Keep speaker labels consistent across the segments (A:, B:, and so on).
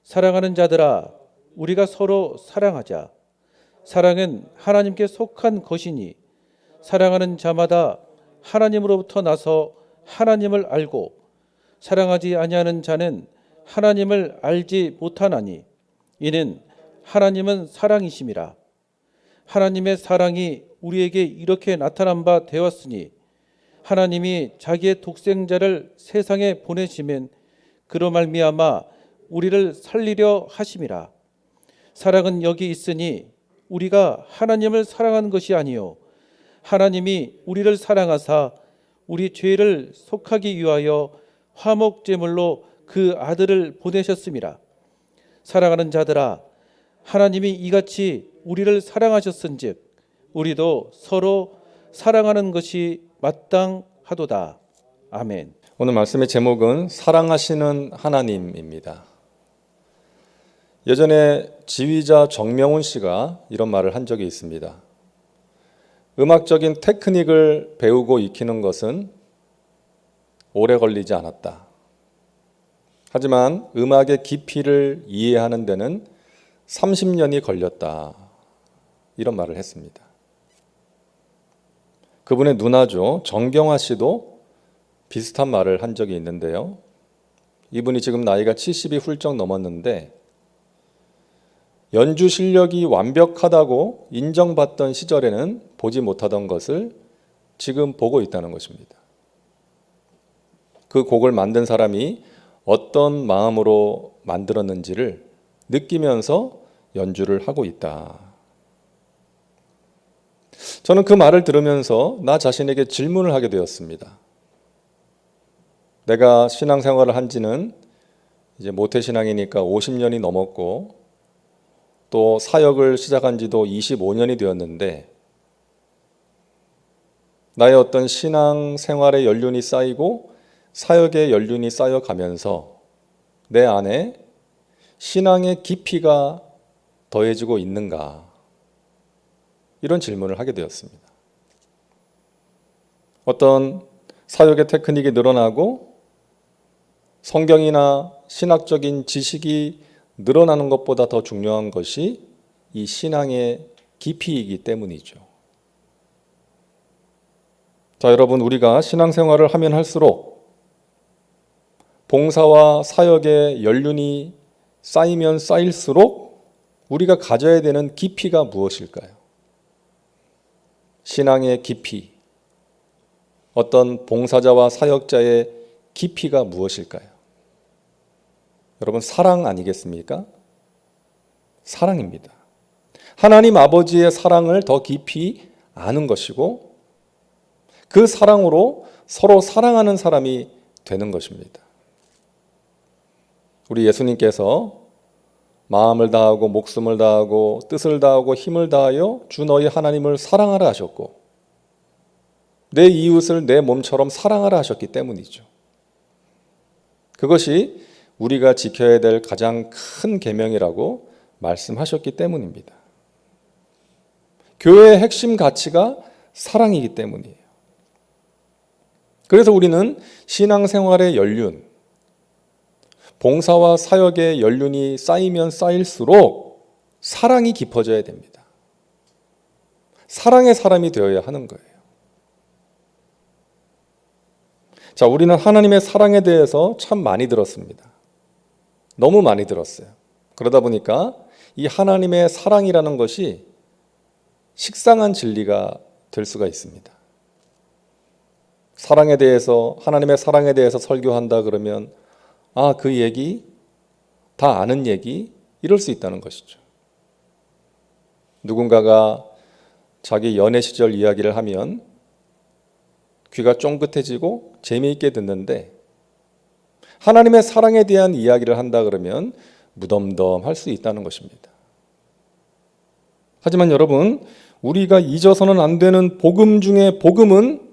A: 사랑하는 자들아, 우리가 서로 사랑하자. 사랑은 하나님께 속한 것이니 사랑하는 자마다 하나님으로부터 나서 하나님을 알고 사랑하지 아니하는 자는 하나님을 알지 못하나니 이는 하나님은 사랑이심이라. 하나님의 사랑이 우리에게 이렇게 나타난 바 되었으니 하나님이 자기의 독생자를 세상에 보내시면 그로 말미암아 우리를 살리려 하심이라. 사랑은 여기 있으니 우리가 하나님을 사랑한 것이 아니요 하나님이 우리를 사랑하사 우리 죄를 속하기 위하여 화목제물로 그 아들을 보내셨음이라. 사랑하는 자들아, 하나님이 이같이 우리를 사랑하셨은즉 우리도 서로 사랑하는 것이 마땅하도다. 아멘.
B: 오늘 말씀의 제목은 사랑하시는 하나님입니다. 예전에 지휘자 정명훈 씨가 이런 말을 한 적이 있습니다. 음악적인 테크닉을 배우고 익히는 것은 오래 걸리지 않았다. 하지만 음악의 깊이를 이해하는 데는 30년이 걸렸다. 이런 말을 했습니다. 그분의 누나죠. 정경화 씨도 비슷한 말을 한 적이 있는데요. 이분이 지금 나이가 70이 훌쩍 넘었는데 연주 실력이 완벽하다고 인정받던 시절에는 보지 못하던 것을 지금 보고 있다는 것입니다. 그 곡을 만든 사람이 어떤 마음으로 만들었는지를 느끼면서 연주를 하고 있다. 저는 그 말을 들으면서 나 자신에게 질문을 하게 되었습니다. 내가 신앙생활을 한 지는 이제 모태신앙이니까 50년이 넘었고 또 사역을 시작한 지도 25년이 되었는데 나의 어떤 신앙생활의 연륜이 쌓이고 사역의 연륜이 쌓여가면서 내 안에 신앙의 깊이가 더해지고 있는가? 이런 질문을 하게 되었습니다. 어떤 사역의 테크닉이 늘어나고 성경이나 신학적인 지식이 늘어나는 것보다 더 중요한 것이 이 신앙의 깊이이기 때문이죠. 자, 여러분, 우리가 신앙생활을 하면 할수록 봉사와 사역의 연륜이 쌓이면 쌓일수록 우리가 가져야 되는 깊이가 무엇일까요? 신앙의 깊이, 어떤 봉사자와 사역자의 깊이가 무엇일까요? 여러분, 사랑 아니겠습니까? 사랑입니다. 하나님 아버지의 사랑을 더 깊이 아는 것이고 그 사랑으로 서로 사랑하는 사람이 되는 것입니다. 우리 예수님께서 마음을 다하고 목숨을 다하고 뜻을 다하고 힘을 다하여 주 너희 하나님을 사랑하라 하셨고 내 이웃을 내 몸처럼 사랑하라 하셨기 때문이죠. 그것이 우리가 지켜야 될 가장 큰 계명이라고 말씀하셨기 때문입니다. 교회의 핵심 가치가 사랑이기 때문이에요. 그래서 우리는 신앙생활의 연륜, 봉사와 사역의 연륜이 쌓이면 쌓일수록 사랑이 깊어져야 됩니다. 사랑의 사람이 되어야 하는 거예요. 자, 우리는 하나님의 사랑에 대해서 참 많이 들었습니다. 너무 많이 들었어요. 그러다 보니까 이 하나님의 사랑이라는 것이 식상한 진리가 될 수가 있습니다. 사랑에 대해서, 하나님의 사랑에 대해서 설교한다 그러면 그 얘기, 다 아는 얘기, 이럴 수 있다는 것이죠. 누군가가 자기 연애 시절 이야기를 하면 귀가 쫑긋해지고 재미있게 듣는데 하나님의 사랑에 대한 이야기를 한다 그러면 무덤덤할 수 있다는 것입니다. 하지만 여러분, 우리가 잊어서는 안 되는 복음 중에 복음은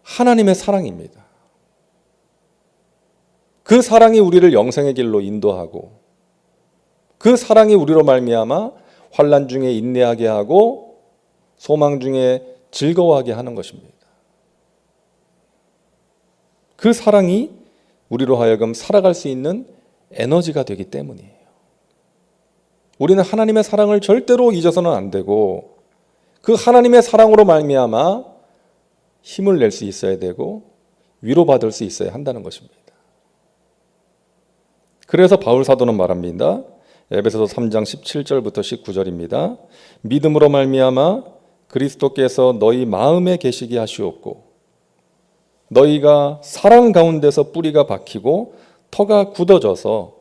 B: 하나님의 사랑입니다. 그 사랑이 우리를 영생의 길로 인도하고 그 사랑이 우리로 말미암아 환난 중에 인내하게 하고 소망 중에 즐거워하게 하는 것입니다. 그 사랑이 우리로 하여금 살아갈 수 있는 에너지가 되기 때문이에요. 우리는 하나님의 사랑을 절대로 잊어서는 안 되고 그 하나님의 사랑으로 말미암아 힘을 낼 수 있어야 되고 위로받을 수 있어야 한다는 것입니다. 그래서 바울 사도는 말합니다. 에베소서 3장 17절부터 19절입니다. 믿음으로 말미암아 그리스도께서 너희 마음에 계시게 하시옵고 너희가 사랑 가운데서 뿌리가 박히고 터가 굳어져서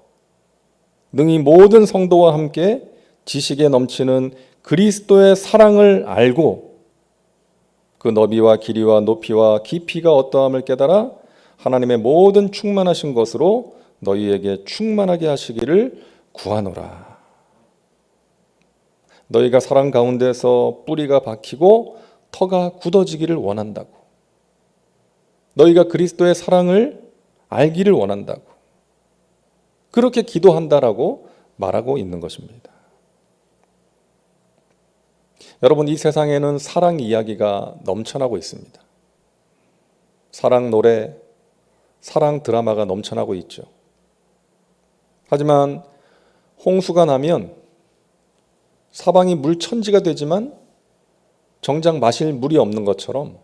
B: 능히 모든 성도와 함께 지식에 넘치는 그리스도의 사랑을 알고 그 너비와 길이와 높이와 깊이가 어떠함을 깨달아 하나님의 모든 충만하신 것으로 너희에게 충만하게 하시기를 구하노라. 너희가 사랑 가운데서 뿌리가 박히고 터가 굳어지기를 원한다고. 너희가 그리스도의 사랑을 알기를 원한다고. 그렇게 기도한다라고 말하고 있는 것입니다. 여러분, 이 세상에는 사랑 이야기가 넘쳐나고 있습니다. 사랑 노래, 사랑 드라마가 넘쳐나고 있죠. 하지만 홍수가 나면 사방이 물천지가 되지만 정작 마실 물이 없는 것처럼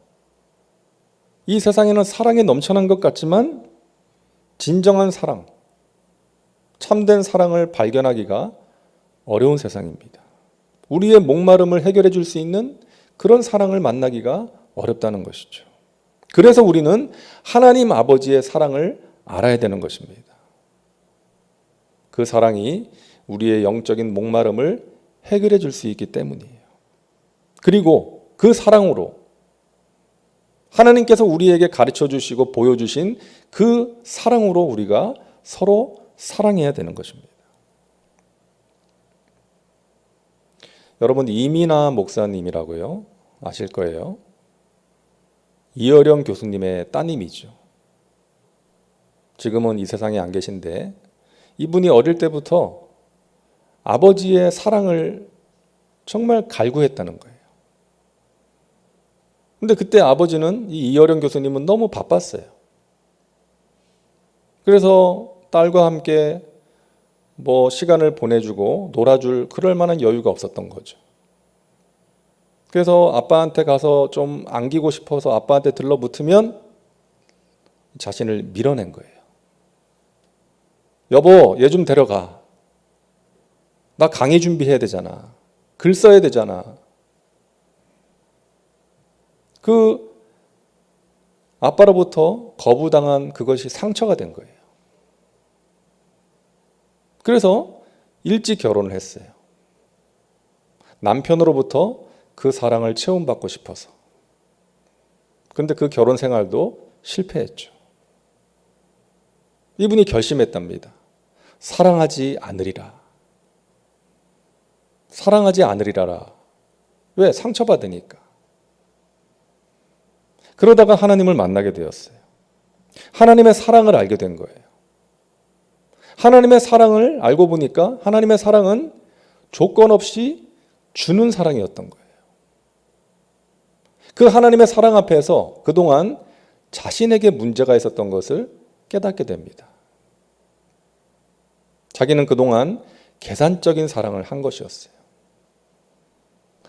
B: 이 세상에는 사랑이 넘쳐난 것 같지만 진정한 사랑, 참된 사랑을 발견하기가 어려운 세상입니다. 우리의 목마름을 해결해 줄 수 있는 그런 사랑을 만나기가 어렵다는 것이죠. 그래서 우리는 하나님 아버지의 사랑을 알아야 되는 것입니다. 그 사랑이 우리의 영적인 목마름을 해결해 줄 수 있기 때문이에요. 그리고 그 사랑으로 하나님께서 우리에게 가르쳐 주시고 보여주신 그 사랑으로 우리가 서로 사랑해야 되는 것입니다. 여러분, 이민아 목사님이라고요. 아실 거예요. 이어령 교수님의 따님이죠. 지금은 이 세상에 안 계신데 이분이 어릴 때부터 아버지의 사랑을 정말 갈구했다는 거예요. 근데 그때 아버지는 이 이어령 교수님은 너무 바빴어요. 그래서 딸과 함께 시간을 보내주고 놀아줄 그럴 만한 여유가 없었던 거죠. 그래서 아빠한테 가서 좀 안기고 싶어서 아빠한테 들러붙으면 자신을 밀어낸 거예요. 여보, 얘 좀 데려가. 나 강의 준비해야 되잖아. 글 써야 되잖아. 그 아빠로부터 거부당한 그것이 상처가 된 거예요. 그래서 일찍 결혼을 했어요. 남편으로부터 그 사랑을 체험받고 싶어서. 그런데 그 결혼 생활도 실패했죠. 이분이 결심했답니다. 사랑하지 않으리라. 사랑하지 않으리라라. 왜? 상처받으니까. 그러다가 하나님을 만나게 되었어요. 하나님의 사랑을 알게 된 거예요. 하나님의 사랑을 알고 보니까 하나님의 사랑은 조건 없이 주는 사랑이었던 거예요. 그 하나님의 사랑 앞에서 그동안 자신에게 문제가 있었던 것을 깨닫게 됩니다. 자기는 그동안 계산적인 사랑을 한 것이었어요.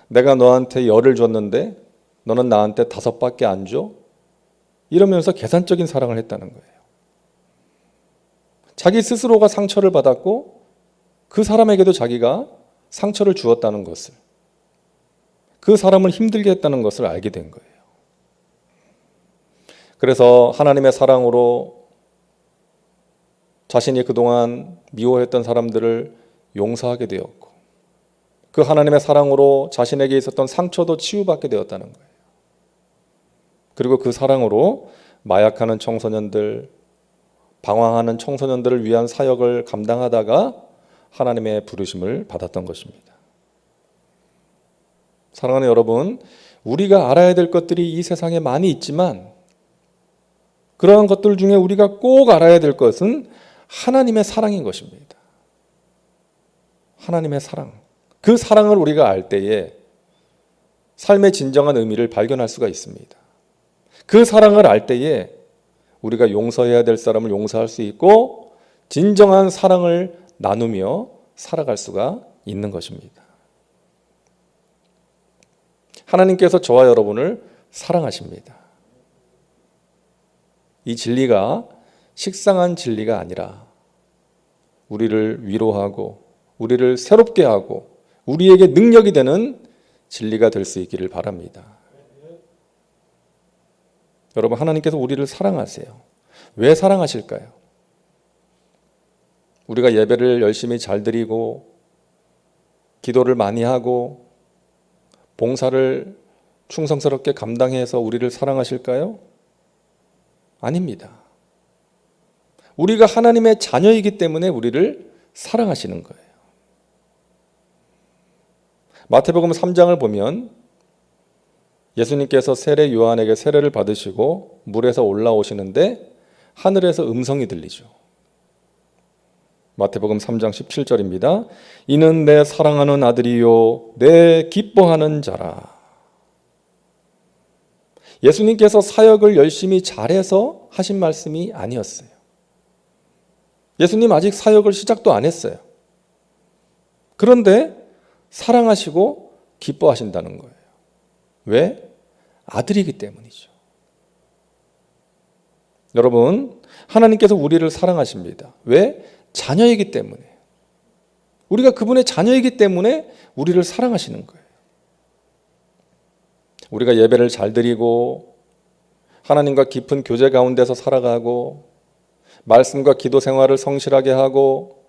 B: 내가 너한테 10을 줬는데 너는 나한테 5밖에 안 줘? 이러면서 계산적인 사랑을 했다는 거예요. 자기 스스로가 상처를 받았고 그 사람에게도 자기가 상처를 주었다는 것을, 그 사람을 힘들게 했다는 것을 알게 된 거예요. 그래서 하나님의 사랑으로 자신이 그동안 미워했던 사람들을 용서하게 되었고 그 하나님의 사랑으로 자신에게 있었던 상처도 치유받게 되었다는 거예요. 그리고 그 사랑으로 마약하는 청소년들, 방황하는 청소년들을 위한 사역을 감당하다가 하나님의 부르심을 받았던 것입니다. 사랑하는 여러분, 우리가 알아야 될 것들이 이 세상에 많이 있지만 그러한 것들 중에 우리가 꼭 알아야 될 것은 하나님의 사랑인 것입니다. 하나님의 사랑. 그 사랑을 우리가 알 때에 삶의 진정한 의미를 발견할 수가 있습니다. 그 사랑을 알 때에 우리가 용서해야 될 사람을 용서할 수 있고 진정한 사랑을 나누며 살아갈 수가 있는 것입니다. 하나님께서 저와 여러분을 사랑하십니다. 이 진리가 식상한 진리가 아니라 우리를 위로하고 우리를 새롭게 하고 우리에게 능력이 되는 진리가 될 수 있기를 바랍니다. 여러분, 하나님께서 우리를 사랑하세요. 왜 사랑하실까요? 우리가 예배를 열심히 잘 드리고 기도를 많이 하고 봉사를 충성스럽게 감당해서 우리를 사랑하실까요? 아닙니다. 우리가 하나님의 자녀이기 때문에 우리를 사랑하시는 거예요. 마태복음 3장을 보면 예수님께서 세례 요한에게 세례를 받으시고 물에서 올라오시는데 하늘에서 음성이 들리죠. 마태복음 3장 17절입니다. 이는 내 사랑하는 아들이요 내 기뻐하는 자라. 예수님께서 사역을 열심히 잘해서 하신 말씀이 아니었어요. 예수님 아직 사역을 시작도 안 했어요. 그런데 사랑하시고 기뻐하신다는 거예요. 왜? 아들이기 때문이죠. 여러분, 하나님께서 우리를 사랑하십니다. 왜? 자녀이기 때문에. 우리가 그분의 자녀이기 때문에 우리를 사랑하시는 거예요. 우리가 예배를 잘 드리고 하나님과 깊은 교제 가운데서 살아가고 말씀과 기도 생활을 성실하게 하고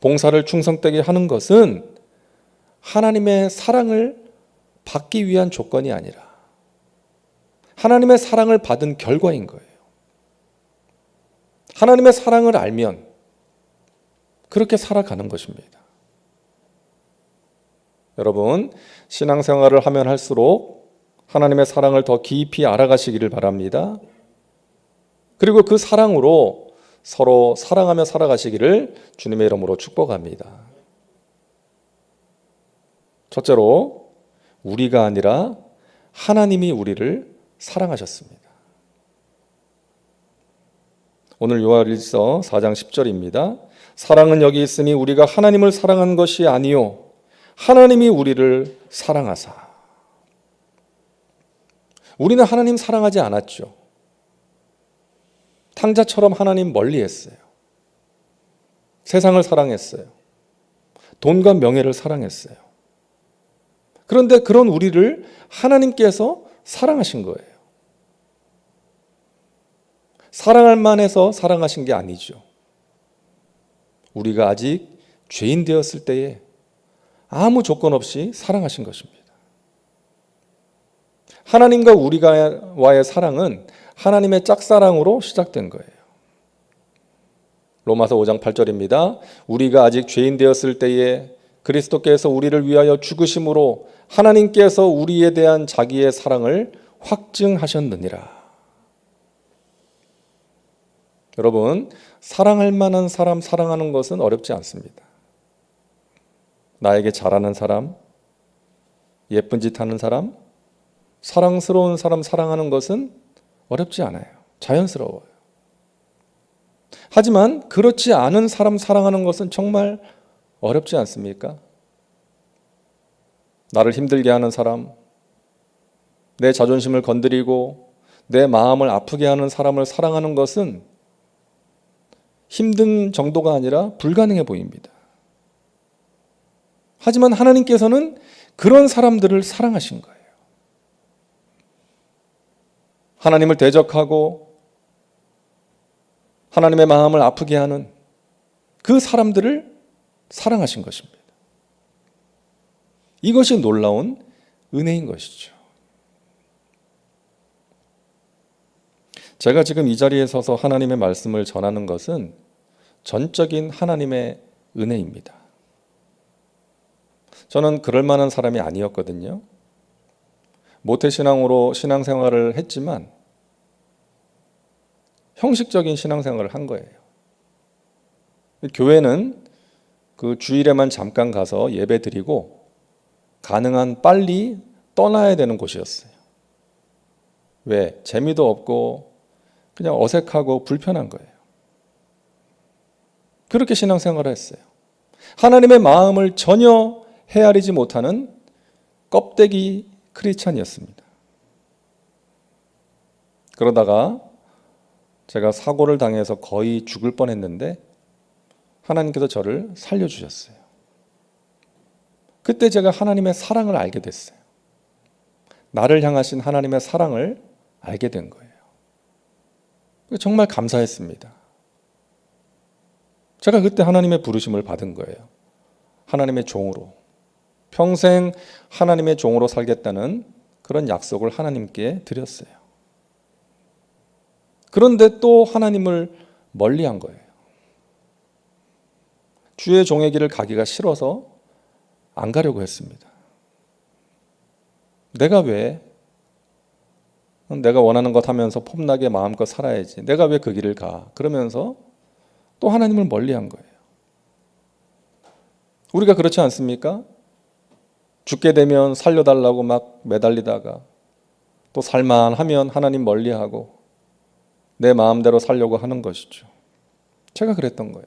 B: 봉사를 충성되게 하는 것은 하나님의 사랑을 받기 위한 조건이 아니라 하나님의 사랑을 받은 결과인 거예요. 하나님의 사랑을 알면 그렇게 살아가는 것입니다. 여러분, 신앙생활을 하면 할수록 하나님의 사랑을 더 깊이 알아가시기를 바랍니다. 그리고 그 사랑으로 서로 사랑하며 살아가시기를 주님의 이름으로 축복합니다. 첫째로, 우리가 아니라 하나님이 우리를 사랑하셨습니다. 오늘 요한일서 4장 10절입니다. 사랑은 여기 있으니 우리가 하나님을 사랑한 것이 아니요 하나님이 우리를 사랑하사. 우리는 하나님 사랑하지 않았죠. 탕자처럼 하나님 멀리했어요. 세상을 사랑했어요. 돈과 명예를 사랑했어요. 그런데 그런 우리를 하나님께서 사랑하신 거예요. 사랑할 만해서 사랑하신 게 아니죠. 우리가 아직 죄인 되었을 때에 아무 조건 없이 사랑하신 것입니다. 하나님과 우리와의 사랑은 하나님의 짝사랑으로 시작된 거예요. 로마서 5장 8절입니다. 우리가 아직 죄인 되었을 때에 그리스도께서 우리를 위하여 죽으심으로 하나님께서 우리에 대한 자기의 사랑을 확증하셨느니라. 여러분, 사랑할 만한 사람 사랑하는 것은 어렵지 않습니다. 나에게 잘하는 사람, 예쁜 짓 하는 사람, 사랑스러운 사람 사랑하는 것은 어렵지 않아요. 자연스러워요. 하지만 그렇지 않은 사람 사랑하는 것은 정말 어렵지 않습니까? 나를 힘들게 하는 사람, 내 자존심을 건드리고 내 마음을 아프게 하는 사람을 사랑하는 것은 힘든 정도가 아니라 불가능해 보입니다. 하지만 하나님께서는 그런 사람들을 사랑하신 거예요. 하나님을 대적하고 하나님의 마음을 아프게 하는 그 사람들을 사랑하신 것입니다. 이것이 놀라운 은혜인 것이죠. 제가 지금 이 자리에 서서 하나님의 말씀을 전하는 것은 전적인 하나님의 은혜입니다. 저는 그럴 만한 사람이 아니었거든요. 모태신앙으로 신앙생활을 했지만 형식적인 신앙생활을 한 거예요. 교회는 그 주일에만 잠깐 가서 예배 드리고 가능한 빨리 떠나야 되는 곳이었어요. 왜? 재미도 없고 그냥 어색하고 불편한 거예요. 그렇게 신앙생활을 했어요. 하나님의 마음을 전혀 헤아리지 못하는 껍데기 크리스찬이었습니다. 그러다가 제가 사고를 당해서 거의 죽을 뻔했는데 하나님께서 저를 살려주셨어요. 그때 제가 하나님의 사랑을 알게 됐어요. 나를 향하신 하나님의 사랑을 알게 된 거예요. 정말 감사했습니다. 제가 그때 하나님의 부르심을 받은 거예요. 하나님의 종으로. 평생 하나님의 종으로 살겠다는 그런 약속을 하나님께 드렸어요. 그런데 또 하나님을 멀리한 거예요. 주의 종의 길을 가기가 싫어서 안 가려고 했습니다. 내가 원하는 것 하면서 폼나게 마음껏 살아야지. 내가 왜 그 길을 가? 그러면서 또 하나님을 멀리한 거예요. 우리가 그렇지 않습니까? 죽게 되면 살려달라고 막 매달리다가 또 살만하면 하나님 멀리하고 내 마음대로 살려고 하는 것이죠. 제가 그랬던 거예요.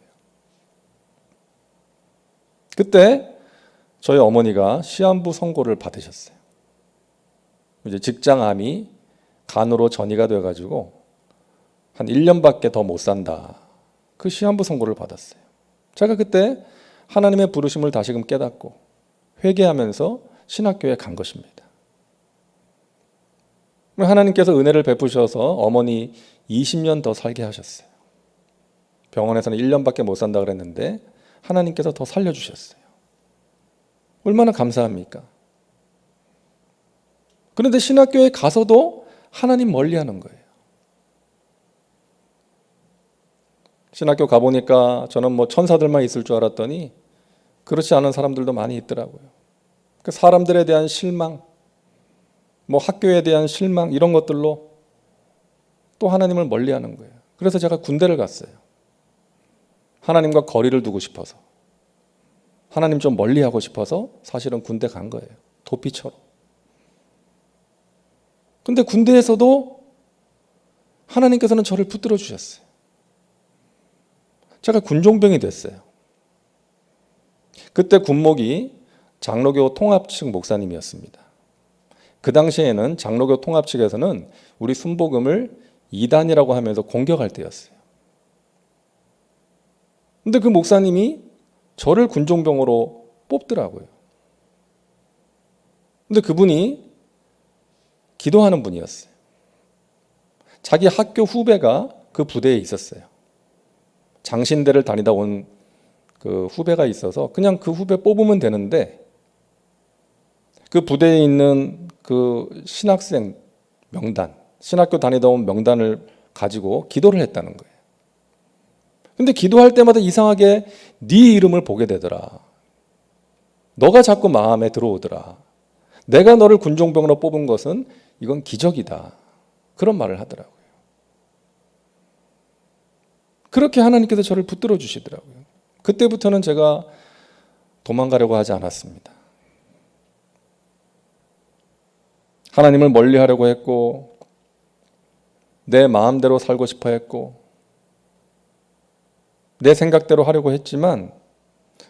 B: 그때 저희 어머니가 시한부 선고를 받으셨어요. 이제 직장암이 간으로 전이가 돼가지고 한 1년밖에 더 못 산다. 그 시한부 선고를 받았어요. 제가 그때 하나님의 부르심을 다시금 깨닫고 회개하면서 신학교에 간 것입니다. 하나님께서 은혜를 베푸셔서 어머니 20년 더 살게 하셨어요. 병원에서는 1년밖에 못 산다 그랬는데 하나님께서 더 살려주셨어요. 얼마나 감사합니까? 그런데 신학교에 가서도 하나님 멀리하는 거예요. 신학교 가보니까 저는 뭐 천사들만 있을 줄 알았더니 그렇지 않은 사람들도 많이 있더라고요. 그 사람들에 대한 실망, 뭐 학교에 대한 실망 이런 것들로 또 하나님을 멀리하는 거예요. 그래서 제가 군대를 갔어요. 하나님과 거리를 두고 싶어서, 하나님 좀 멀리하고 싶어서 사실은 군대 간 거예요. 도피처럼. 근데 군대에서도 하나님께서는 저를 붙들어 주셨어요. 제가 군종병이 됐어요. 그때 군목이 장로교 통합 측 목사님이었습니다. 그 당시에는 장로교 통합 측에서는 우리 순복음을 이단이라고 하면서 공격할 때였어요. 근데 그 목사님이 저를 군종병으로 뽑더라고요. 근데 그분이 기도하는 분이었어요. 자기 학교 후배가 그 부대에 있었어요. 장신대를 다니다 온 그 후배가 있어서 그냥 그 후배 뽑으면 되는데 그 부대에 있는 그 신학생 명단, 신학교 다니다 온 명단을 가지고 기도를 했다는 거예요. 근데 기도할 때마다 이상하게 네 이름을 보게 되더라. 너가 자꾸 마음에 들어오더라. 내가 너를 군종병으로 뽑은 것은 이건 기적이다. 그런 말을 하더라고요. 그렇게 하나님께서 저를 붙들어 주시더라고요. 그때부터는 제가 도망가려고 하지 않았습니다. 하나님을 멀리하려고 했고 내 마음대로 살고 싶어 했고 내 생각대로 하려고 했지만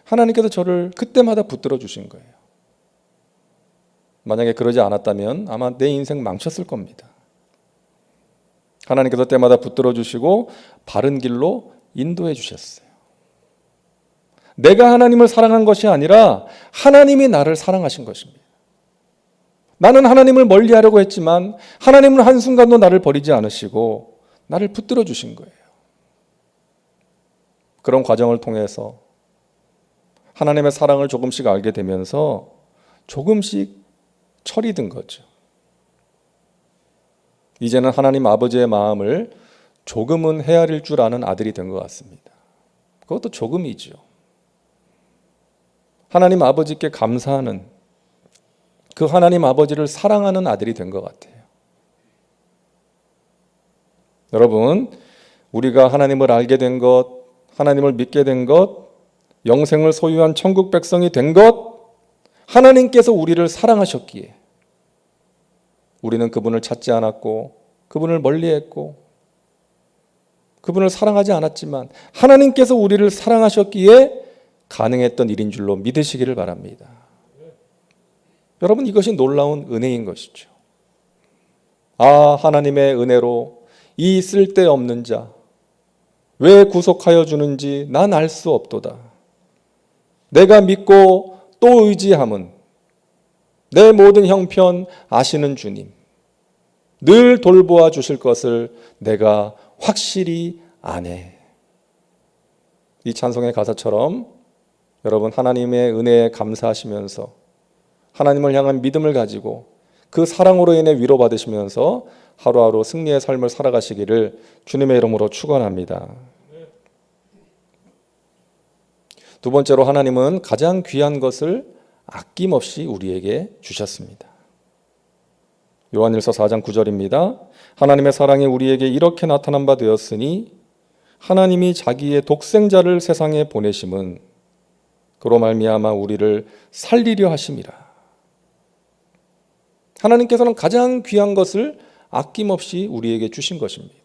B: 하나님께서 저를 그때마다 붙들어 주신 거예요. 만약에 그러지 않았다면 아마 내 인생 망쳤을 겁니다. 하나님께서 때마다 붙들어 주시고 바른 길로 인도해 주셨어요. 내가 하나님을 사랑한 것이 아니라 하나님이 나를 사랑하신 것입니다. 나는 하나님을 멀리하려고 했지만 하나님은 한순간도 나를 버리지 않으시고 나를 붙들어 주신 거예요. 그런 과정을 통해서 하나님의 사랑을 조금씩 알게 되면서 조금씩 철이 든 거죠. 이제는 하나님 아버지의 마음을 조금은 헤아릴 줄 아는 아들이 된 것 같습니다. 그것도 조금이죠. 하나님 아버지께 감사하는 그 하나님 아버지를 사랑하는 아들이 된 것 같아요. 여러분, 우리가 하나님을 알게 된 것, 하나님을 믿게 된 것, 영생을 소유한 천국 백성이 된 것, 하나님께서 우리를 사랑하셨기에 우리는 그분을 찾지 않았고 그분을 멀리했고 그분을 사랑하지 않았지만 하나님께서 우리를 사랑하셨기에 가능했던 일인 줄로 믿으시기를 바랍니다. 여러분, 이것이 놀라운 은혜인 것이죠. 하나님의 은혜로 이 쓸데없는 자 왜 구속하여 주는지 난 알 수 없도다. 내가 믿고 또 의지함은 내 모든 형편 아시는 주님, 늘 돌보아 주실 것을 내가 확실히 아네. 이 찬송의 가사처럼 여러분, 하나님의 은혜에 감사하시면서 하나님을 향한 믿음을 가지고 그 사랑으로 인해 위로받으시면서 하루하루 승리의 삶을 살아가시기를 주님의 이름으로 축원합니다. 두 번째로, 하나님은 가장 귀한 것을 아낌없이 우리에게 주셨습니다. 요한일서 4장 9절입니다. 하나님의 사랑이 우리에게 이렇게 나타난 바 되었으니 하나님이 자기의 독생자를 세상에 보내심은 그로 말미암아 우리를 살리려 하심이라. 하나님께서는 가장 귀한 것을 아낌없이 우리에게 주신 것입니다.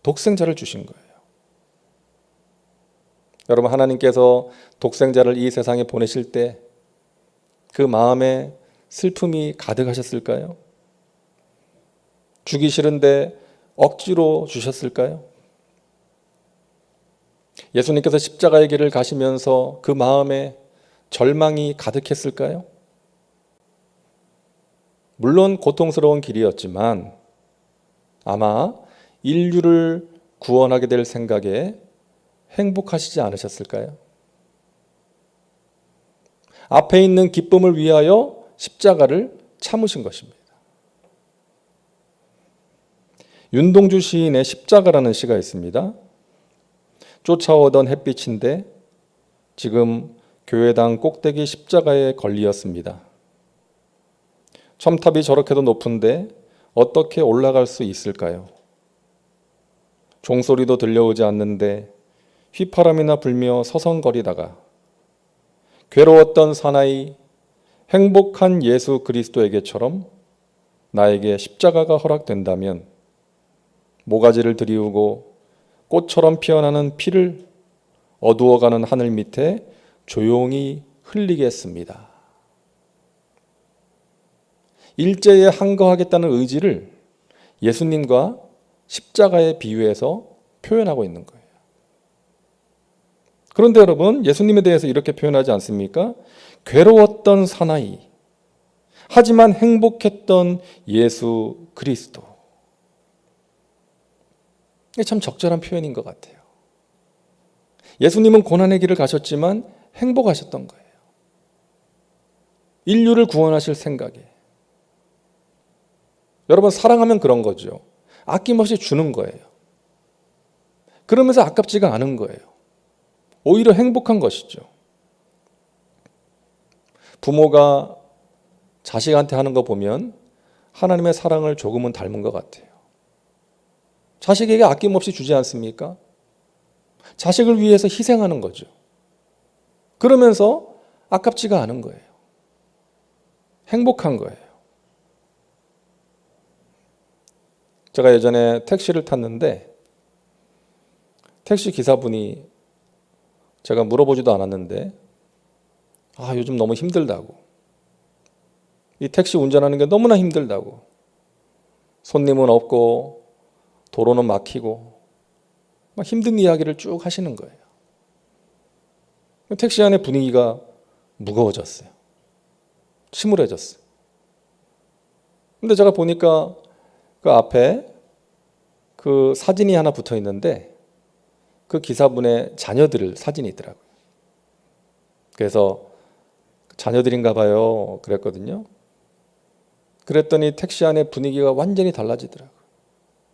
B: 독생자를 주신 거예요. 여러분, 하나님께서 독생자를 이 세상에 보내실 때 그 마음에 슬픔이 가득하셨을까요? 주기 싫은데 억지로 주셨을까요? 예수님께서 십자가의 길을 가시면서 그 마음에 절망이 가득했을까요? 물론 고통스러운 길이었지만 아마 인류를 구원하게 될 생각에 행복하시지 않으셨을까요? 앞에 있는 기쁨을 위하여 십자가를 참으신 것입니다. 윤동주 시인의 십자가라는 시가 있습니다. 쫓아오던 햇빛인데 지금 교회당 꼭대기 십자가에 걸리었습니다. 첨탑이 저렇게도 높은데 어떻게 올라갈 수 있을까요? 종소리도 들려오지 않는데 휘파람이나 불며 서성거리다가 괴로웠던 사나이 행복한 예수 그리스도에게처럼 나에게 십자가가 허락된다면 모가지를 들이우고 꽃처럼 피어나는 피를 어두워가는 하늘 밑에 조용히 흘리겠습니다. 일제에 항거하겠다는 의지를 예수님과 십자가에 비유해서 표현하고 있는 거예요. 그런데 여러분, 예수님에 대해서 이렇게 표현하지 않습니까? 괴로웠던 사나이, 하지만 행복했던 예수 그리스도. 이게 참 적절한 표현인 것 같아요. 예수님은 고난의 길을 가셨지만 행복하셨던 거예요. 인류를 구원하실 생각에. 여러분, 사랑하면 그런 거죠. 아낌없이 주는 거예요. 그러면서 아깝지가 않은 거예요. 오히려 행복한 것이죠. 부모가 자식한테 하는 거 보면 하나님의 사랑을 조금은 닮은 것 같아요. 자식에게 아낌없이 주지 않습니까? 자식을 위해서 희생하는 거죠. 그러면서 아깝지가 않은 거예요. 행복한 거예요. 제가 예전에 택시를 탔는데 택시 기사분이 제가 물어보지도 않았는데 요즘 너무 힘들다고, 이 택시 운전하는 게 너무나 힘들다고, 손님은 없고 도로는 막히고 막 힘든 이야기를 쭉 하시는 거예요. 택시 안의 분위기가 무거워졌어요. 침울해졌어요. 근데 제가 보니까 그 앞에 그 사진이 하나 붙어 있는데 그 기사분의 자녀들 사진이 있더라고요. 그래서 자녀들인가 봐요 그랬거든요. 그랬더니 택시 안의 분위기가 완전히 달라지더라고요.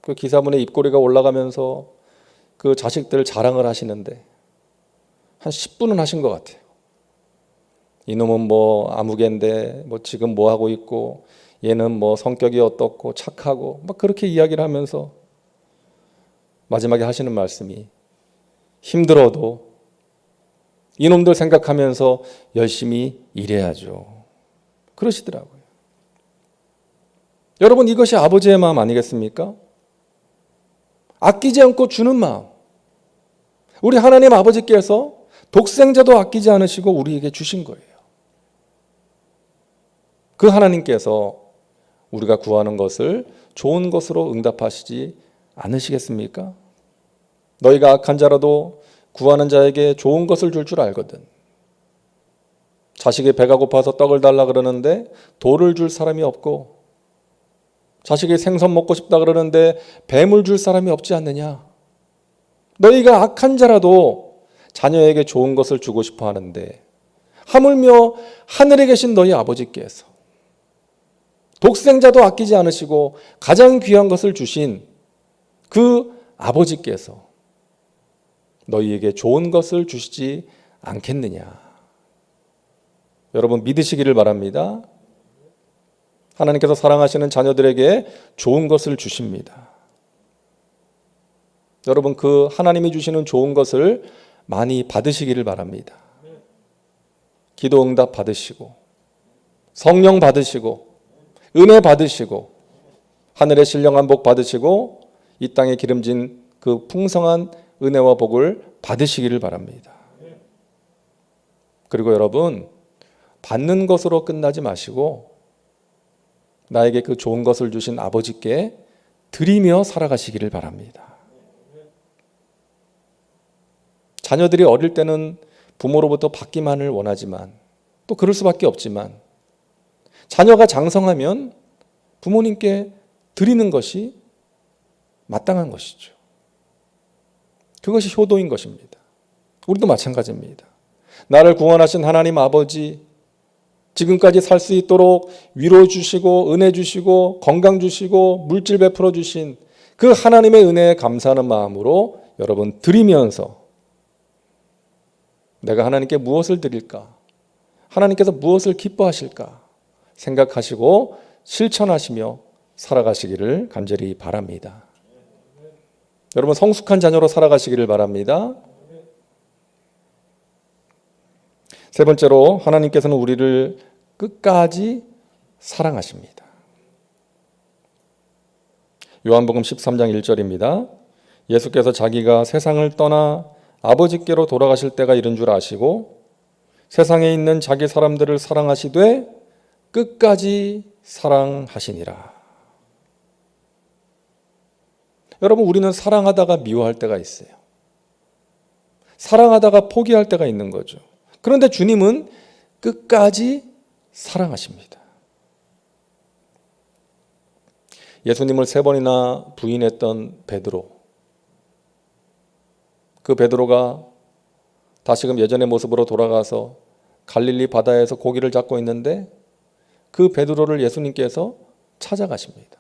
B: 그 기사분의 입꼬리가 올라가면서 그 자식들 자랑을 하시는데 한 10분은 하신 것 같아요. 이놈은 뭐 아무개인데 뭐 지금 뭐 하고 있고, 얘는 뭐 성격이 어떻고 착하고 막 그렇게 이야기를 하면서 마지막에 하시는 말씀이, 힘들어도 이놈들 생각하면서 열심히 일해야죠. 그러시더라고요. 여러분, 이것이 아버지의 마음 아니겠습니까? 아끼지 않고 주는 마음. 우리 하나님 아버지께서 독생자도 아끼지 않으시고 우리에게 주신 거예요. 그 하나님께서 우리가 구하는 것을 좋은 것으로 응답하시지 않으시겠습니까? 너희가 악한 자라도 구하는 자에게 좋은 것을 줄 줄 알거든. 자식이 배가 고파서 떡을 달라 그러는데 돌을 줄 사람이 없고, 자식이 생선 먹고 싶다 그러는데 뱀을 줄 사람이 없지 않느냐? 너희가 악한 자라도 자녀에게 좋은 것을 주고 싶어 하는데 하물며 하늘에 계신 너희 아버지께서 독생자도 아끼지 않으시고 가장 귀한 것을 주신 그 아버지께서 너희에게 좋은 것을 주시지 않겠느냐? 여러분 믿으시기를 바랍니다. 하나님께서 사랑하시는 자녀들에게 좋은 것을 주십니다. 여러분 그 하나님이 주시는 좋은 것을 많이 받으시기를 바랍니다. 기도 응답 받으시고 성령 받으시고 은혜 받으시고 하늘의 신령한 복 받으시고 이 땅에 기름진 그 풍성한 은혜와 복을 받으시기를 바랍니다. 그리고 여러분 받는 것으로 끝나지 마시고 나에게 그 좋은 것을 주신 아버지께 드리며 살아가시기를 바랍니다. 자녀들이 어릴 때는 부모로부터 받기만을 원하지만 또 그럴 수밖에 없지만 자녀가 장성하면 부모님께 드리는 것이 마땅한 것이죠. 그것이 효도인 것입니다. 우리도 마찬가지입니다. 나를 구원하신 하나님 아버지, 지금까지 살 수 있도록 위로 주시고 은혜 주시고 건강 주시고 물질 베풀어 주신 그 하나님의 은혜에 감사하는 마음으로 여러분 드리면서 내가 하나님께 무엇을 드릴까? 하나님께서 무엇을 기뻐하실까? 생각하시고 실천하시며 살아가시기를 간절히 바랍니다. 여러분 성숙한 자녀로 살아가시기를 바랍니다. 세 번째로 하나님께서는 우리를 끝까지 사랑하십니다. 요한복음 13장 1절입니다. 예수께서 자기가 세상을 떠나 아버지께로 돌아가실 때가 이른 줄 아시고 세상에 있는 자기 사람들을 사랑하시되 끝까지 사랑하시니라. 여러분 우리는 사랑하다가 미워할 때가 있어요. 사랑하다가 포기할 때가 있는 거죠. 그런데 주님은 끝까지 사랑하십니다. 예수님을 3번이나 부인했던 베드로, 그 베드로가 다시금 예전의 모습으로 돌아가서 갈릴리 바다에서 고기를 잡고 있는데 그 베드로를 예수님께서 찾아가십니다.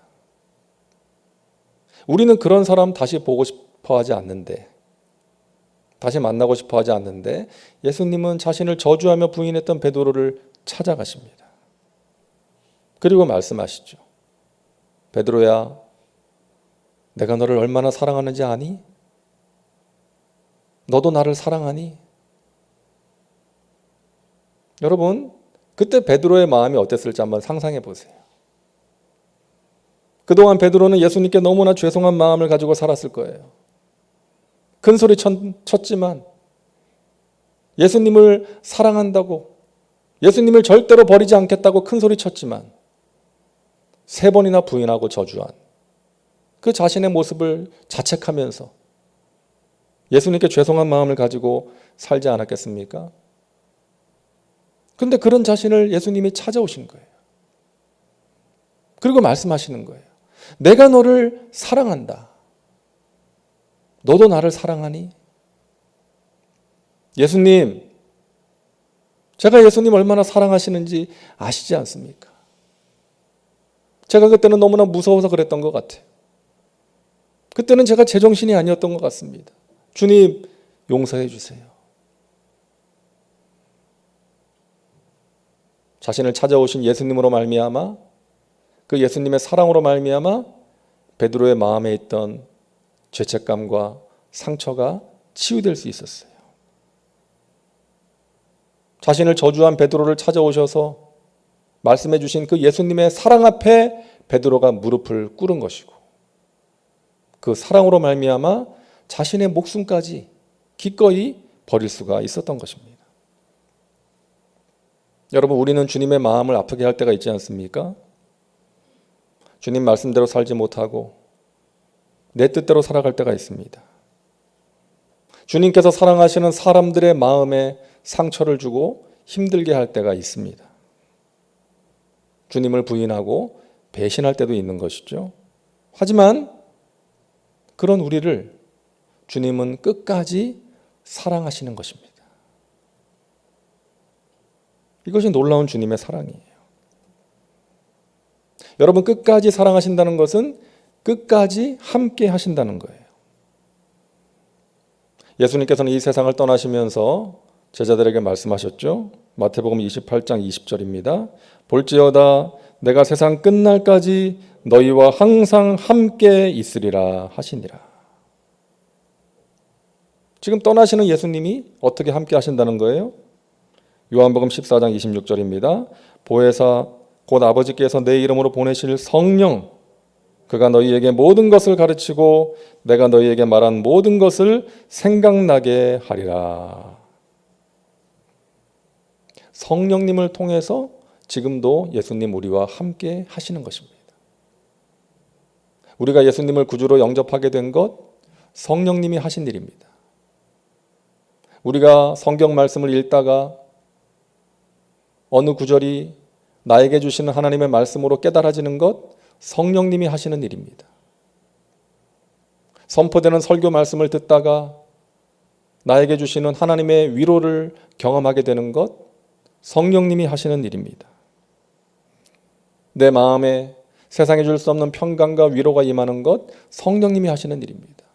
B: 우리는 그런 사람 다시 보고 싶어 하지 않는데, 다시 만나고 싶어 하지 않는데 예수님은 자신을 저주하며 부인했던 베드로를 찾아가십니다. 그리고 말씀하시죠. 베드로야, 내가 너를 얼마나 사랑하는지 아니? 너도 나를 사랑하니? 여러분, 그때 베드로의 마음이 어땠을지 한번 상상해 보세요. 그동안 베드로는 예수님께 너무나 죄송한 마음을 가지고 살았을 거예요. 큰 소리 쳤지만 예수님을 사랑한다고, 예수님을 절대로 버리지 않겠다고 큰 소리 쳤지만 3번이나 부인하고 저주한 그 자신의 모습을 자책하면서 예수님께 죄송한 마음을 가지고 살지 않았겠습니까? 그런데 그런 자신을 예수님이 찾아오신 거예요. 그리고 말씀하시는 거예요. 내가 너를 사랑한다. 너도 나를 사랑하니? 예수님, 제가 예수님 얼마나 사랑하시는지 아시지 않습니까? 제가 그때는 너무나 무서워서 그랬던 것 같아요. 그때는 제가 제정신이 아니었던 것 같습니다. 주님, 용서해 주세요. 자신을 찾아오신 예수님으로 말미암아, 그 예수님의 사랑으로 말미암아 베드로의 마음에 있던 죄책감과 상처가 치유될 수 있었어요. 자신을 저주한 베드로를 찾아오셔서 말씀해 주신 그 예수님의 사랑 앞에 베드로가 무릎을 꿇은 것이고, 그 사랑으로 말미암아 자신의 목숨까지 기꺼이 버릴 수가 있었던 것입니다. 여러분, 우리는 주님의 마음을 아프게 할 때가 있지 않습니까? 주님 말씀대로 살지 못하고 내 뜻대로 살아갈 때가 있습니다. 주님께서 사랑하시는 사람들의 마음에 상처를 주고 힘들게 할 때가 있습니다. 주님을 부인하고 배신할 때도 있는 것이죠. 하지만 그런 우리를 주님은 끝까지 사랑하시는 것입니다. 이것이 놀라운 주님의 사랑이에요. 여러분, 끝까지 사랑하신다는 것은 끝까지 함께 하신다는 거예요. 예수님께서는 이 세상을 떠나시면서 제자들에게 말씀하셨죠. 마태복음 28장 20절입니다. 볼지어다 내가 세상 끝날까지 너희와 항상 함께 있으리라 하시니라. 지금 떠나시는 예수님이 어떻게 함께 하신다는 거예요? 요한복음 14장 26절입니다. 보혜사 곧 아버지께서 내 이름으로 보내실 성령, 그가 너희에게 모든 것을 가르치고 내가 너희에게 말한 모든 것을 생각나게 하리라. 성령님을 통해서 지금도 예수님 우리와 함께 하시는 것입니다. 우리가 예수님을 구주로 영접하게 된 것 성령님이 하신 일입니다. 우리가 성경 말씀을 읽다가 어느 구절이 나에게 주시는 하나님의 말씀으로 깨달아지는 것 성령님이 하시는 일입니다. 선포되는 설교 말씀을 듣다가 나에게 주시는 하나님의 위로를 경험하게 되는 것 성령님이 하시는 일입니다. 내 마음에 세상에 줄 수 없는 평강과 위로가 임하는 것 성령님이 하시는 일입니다.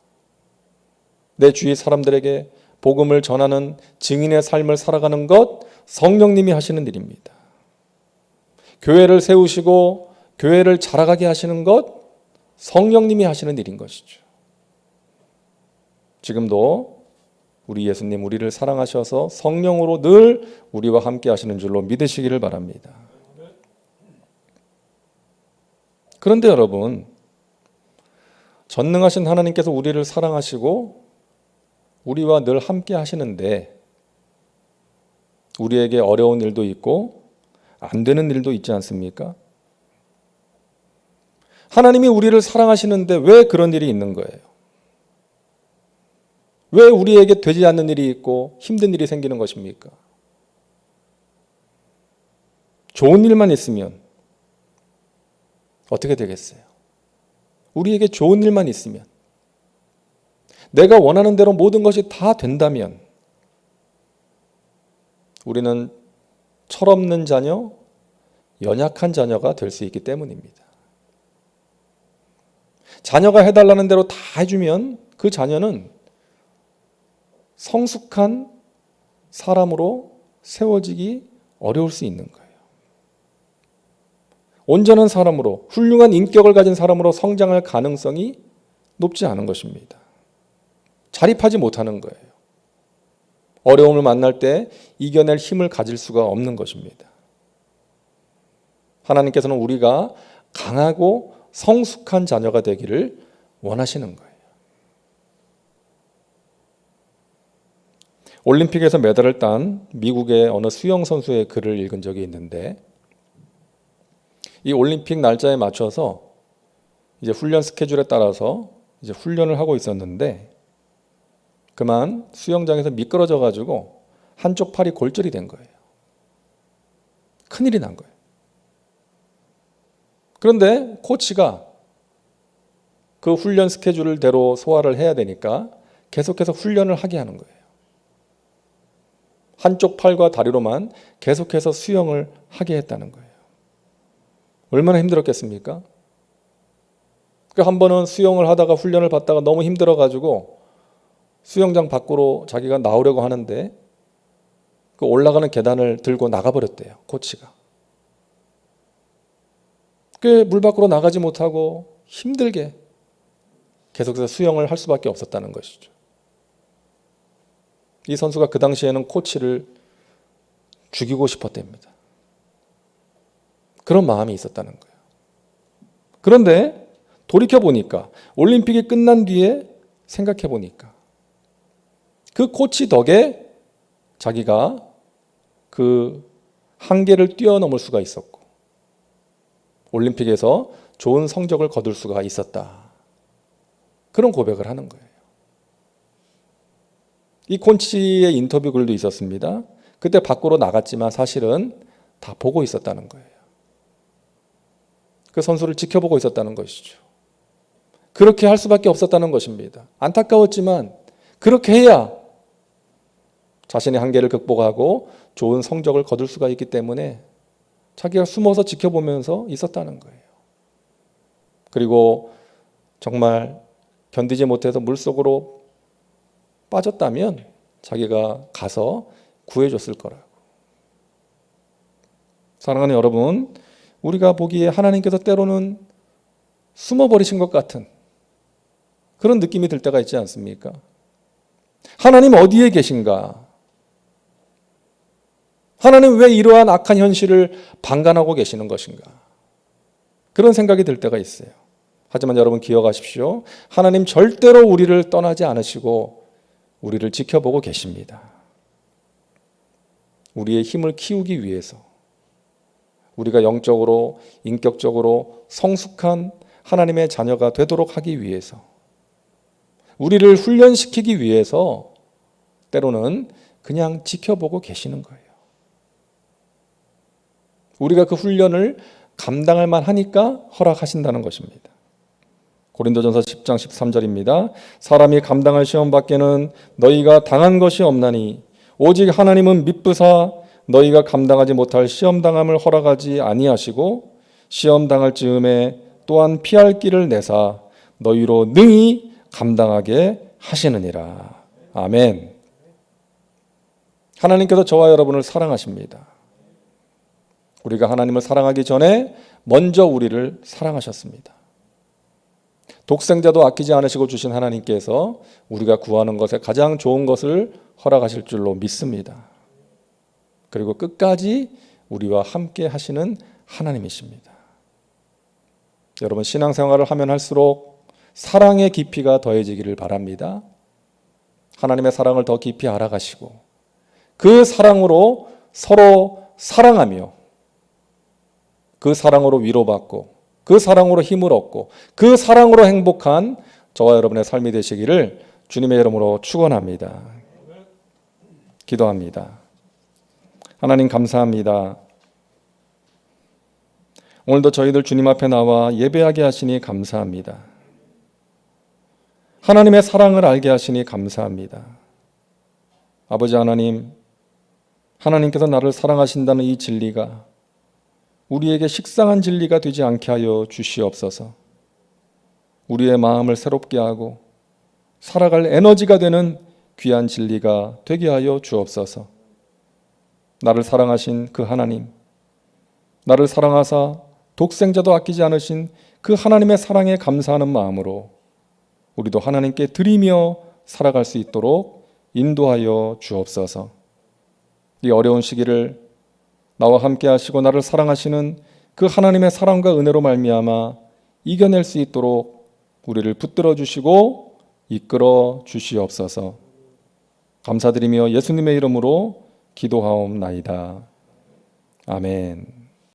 B: 내 주위 사람들에게 복음을 전하는 증인의 삶을 살아가는 것 성령님이 하시는 일입니다. 교회를 세우시고 교회를 자라가게 하시는 것 성령님이 하시는 일인 것이죠. 지금도 우리 예수님 우리를 사랑하셔서 성령으로 늘 우리와 함께 하시는 줄로 믿으시기를 바랍니다. 그런데 여러분, 전능하신 하나님께서 우리를 사랑하시고 우리와 늘 함께 하시는데 우리에게 어려운 일도 있고 안 되는 일도 있지 않습니까? 하나님이 우리를 사랑하시는데 왜 그런 일이 있는 거예요? 왜 우리에게 되지 않는 일이 있고 힘든 일이 생기는 것입니까? 좋은 일만 있으면 어떻게 되겠어요? 우리에게 좋은 일만 있으면, 내가 원하는 대로 모든 것이 다 된다면 우리는 철없는 자녀, 연약한 자녀가 될 수 있기 때문입니다. 자녀가 해달라는 대로 다 해주면 그 자녀는 성숙한 사람으로 세워지기 어려울 수 있는 거예요. 온전한 사람으로, 훌륭한 인격을 가진 사람으로 성장할 가능성이 높지 않은 것입니다. 자립하지 못하는 거예요. 어려움을 만날 때 이겨낼 힘을 가질 수가 없는 것입니다. 하나님께서는 우리가 강하고 성숙한 자녀가 되기를 원하시는 거예요. 올림픽에서 메달을 딴 미국의 어느 수영 선수의 글을 읽은 적이 있는데, 이 올림픽 날짜에 맞춰서 이제 훈련 스케줄에 따라서 이제 훈련을 하고 있었는데 그만 수영장에서 미끄러져 가지고 한쪽 팔이 골절이 된 거예요. 큰일이 난 거예요. 그런데 코치가 그 훈련 스케줄대로 소화를 해야 되니까 계속해서 훈련을 하게 하는 거예요. 한쪽 팔과 다리로만 계속해서 수영을 하게 했다는 거예요. 얼마나 힘들었겠습니까? 한 번은 수영을 하다가 훈련을 받다가 너무 힘들어가지고 수영장 밖으로 자기가 나오려고 하는데 그 올라가는 계단을 들고 나가버렸대요, 코치가. 그 물 밖으로 나가지 못하고 힘들게 계속해서 수영을 할 수밖에 없었다는 것이죠. 이 선수가 그 당시에는 코치를 죽이고 싶었답니다. 그런 마음이 있었다는 거예요. 그런데 돌이켜보니까, 올림픽이 끝난 뒤에 생각해보니까 그 코치 덕에 자기가 그 한계를 뛰어넘을 수가 있었고 올림픽에서 좋은 성적을 거둘 수가 있었다. 그런 고백을 하는 거예요. 이 콘치의 인터뷰 글도 있었습니다. 그때 밖으로 나갔지만 사실은 다 보고 있었다는 거예요. 그 선수를 지켜보고 있었다는 것이죠. 그렇게 할 수밖에 없었다는 것입니다. 안타까웠지만 그렇게 해야 자신의 한계를 극복하고 좋은 성적을 거둘 수가 있기 때문에 자기가 숨어서 지켜보면서 있었다는 거예요. 그리고 정말 견디지 못해서 물속으로 빠졌다면 자기가 가서 구해줬을 거라고. 사랑하는 여러분, 우리가 보기에 하나님께서 때로는 숨어버리신 것 같은 그런 느낌이 들 때가 있지 않습니까? 하나님 어디에 계신가? 하나님 왜 이러한 악한 현실을 방관하고 계시는 것인가? 그런 생각이 들 때가 있어요. 하지만 여러분 기억하십시오. 하나님 절대로 우리를 떠나지 않으시고 우리를 지켜보고 계십니다. 우리의 힘을 키우기 위해서, 우리가 영적으로, 인격적으로 성숙한 하나님의 자녀가 되도록 하기 위해서, 우리를 훈련시키기 위해서 때로는 그냥 지켜보고 계시는 거예요. 우리가 그 훈련을 감당할 만하니까 허락하신다는 것입니다. 고린도전서 10장 13절입니다. 사람이 감당할 시험 밖에는 너희가 당한 것이 없나니 오직 하나님은 미쁘사 너희가 감당하지 못할 시험 당함을 허락하지 아니하시고 시험 당할 즈음에 또한 피할 길을 내사 너희로 능히 감당하게 하시느니라. 아멘. 하나님께서 저와 여러분을 사랑하십니다. 우리가 하나님을 사랑하기 전에 먼저 우리를 사랑하셨습니다. 독생자도 아끼지 않으시고 주신 하나님께서 우리가 구하는 것에 가장 좋은 것을 허락하실 줄로 믿습니다. 그리고 끝까지 우리와 함께 하시는 하나님이십니다. 여러분 신앙생활을 하면 할수록 사랑의 깊이가 더해지기를 바랍니다. 하나님의 사랑을 더 깊이 알아가시고 그 사랑으로 서로 사랑하며 그 사랑으로 위로받고 그 사랑으로 힘을 얻고 그 사랑으로 행복한 저와 여러분의 삶이 되시기를 주님의 이름으로 축원합니다. 기도합니다. 하나님 감사합니다. 오늘도 저희들 주님 앞에 나와 예배하게 하시니 감사합니다. 하나님의 사랑을 알게 하시니 감사합니다. 아버지 하나님, 하나님께서 나를 사랑하신다는 이 진리가 우리에게 식상한 진리가 되지 않게 하여 주시옵소서. 우리의 마음을 새롭게 하고 살아갈 에너지가 되는 귀한 진리가 되게 하여 주옵소서. 나를 사랑하신 그 하나님, 나를 사랑하사 독생자도 아끼지 않으신 그 하나님의 사랑에 감사하는 마음으로 우리도 하나님께 드리며 살아갈 수 있도록 인도하여 주옵소서. 이 어려운 시기를 나와 함께 하시고 나를 사랑하시는 그 하나님의 사랑과 은혜로 말미암아 이겨낼 수 있도록 우리를 붙들어 주시고 이끌어 주시옵소서. 감사드리며 예수님의 이름으로 기도하옵나이다. 아멘.